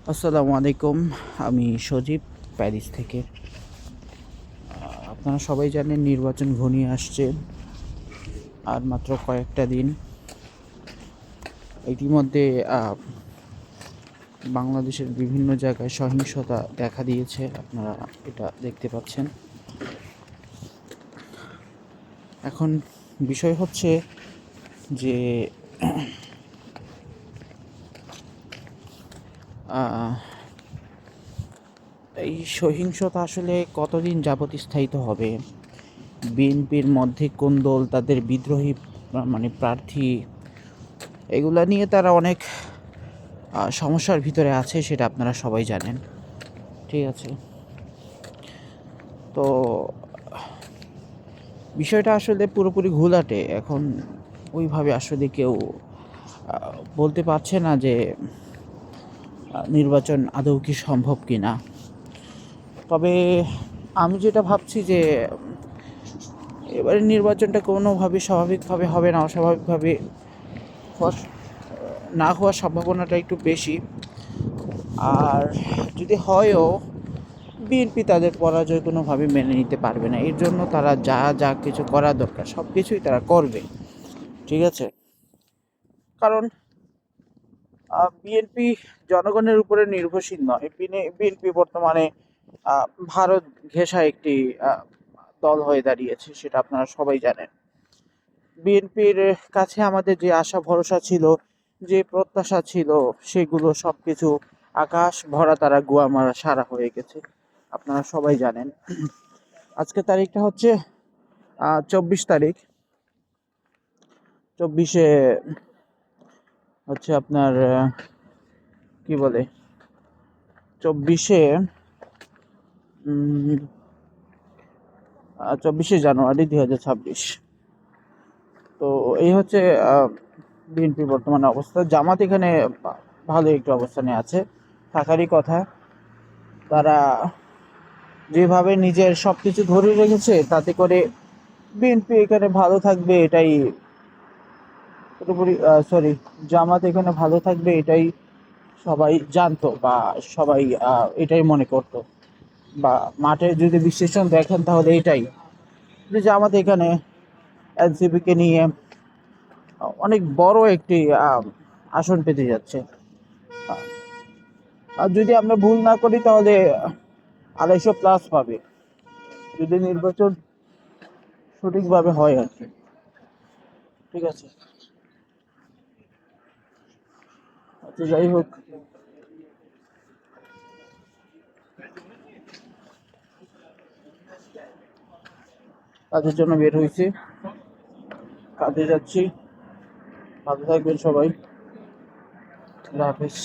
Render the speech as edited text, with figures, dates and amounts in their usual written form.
আসসালামু আলাইকুম। আমি সজীব, প্যারিস থেকে। আপনারা সবাই জানেন নির্বাচন ঘনিয়ে আসছে, আর মাত্র কয়েকটা দিন। ইতিমধ্যে বাংলাদেশের বিভিন্ন জায়গায় সহিংসতা দেখা দিয়েছে, আপনারা এটা দেখতে পাচ্ছেন। এখন বিষয় হচ্ছে যে আহ, এই সহিংসতা আসলে কতদিন যাবত স্থায়িত হবে? বিএনপির মধ্যে কোন দল তাদের বিদ্রোহী মানে প্রার্থী, এগুলা নিয়ে তারা অনেক সমস্যার ভিতরে আছে, সেটা আপনারা সবাই জানেন। ঠিক আছে, তো বিষয়টা আসলে পুরোপুরি ঘোলাটে। এখন ওইভাবে আসলে কেউ বলতে পারছে না যে নির্বাচন আদৌ কি সম্ভব কি না। তবে আমি যেটা ভাবছি যে এবারে নির্বাচনটা কোনোভাবে স্বাভাবিকভাবে হবে না, অস্বাভাবিকভাবে না হওয়ার সম্ভাবনাটা একটু বেশি। আর যদি হয়ও, বিএনপি তাদের পরাজয় কোনোভাবে মেনে নিতে পারবে না। এর জন্য তারা যা যা কিছু করা দরকার সব কিছুই তারা করবে। ঠিক আছে, কারণ বিএনপি জনগণের উপরে নির্ভরশীল নয়। বিএনপি বর্তমানে ভারত ঘেঁষা একটি দল হয়ে দাঁড়িয়েছে, সেটা আপনারা সবাই জানেন। বিএনপির কাছে আমাদের যে আশা ভরসা ছিল, যে প্রত্যাশা ছিল, সেগুলো সব কিছু আকাশ ভরা তারা গুয়া মারা সারা হয়ে গেছে, আপনারা সবাই জানেন। আজকে তারিখটা হচ্ছে 24 তারিখ। 24-এ হচ্ছে আপনার কি বলে 24-এ জানুয়ারি 2026। তো এই হচ্ছে বিএনপির বর্তমানে অবস্থা। জামাত এখানে ভালো একটু অবস্থানে আছে, থাকারই কথা। তারা যেভাবে নিজের সবকিছু ধরে রেখেছে, তাতে করে বিএনপি এখানে ভালো থাকবে এটাই পুরোপুরি, সরি, জামাত এখানে ভালো থাকবে এটাই সবাই জানতো, বা সবাই এটাই মনে করতো। বা মাঠে যদি বিশ্লেষণ দেখেন তাহলে এটাই, যে জামাত এখানে এনসিপিকে নিয়ে অনেক বড় একটি আসন পেতে যাচ্ছে। আর যদি আমরা ভুল না করি তাহলে 250+ পাবে, যদি নির্বাচন সঠিকভাবে হয় আর কি। ঠিক আছে, আচ্ছা, যাই হোক, কাজের জন্য বের হয়েছি, কাজে যাচ্ছি। ভালো থাকবেন সবাই। আল্লাহ হাফিজ।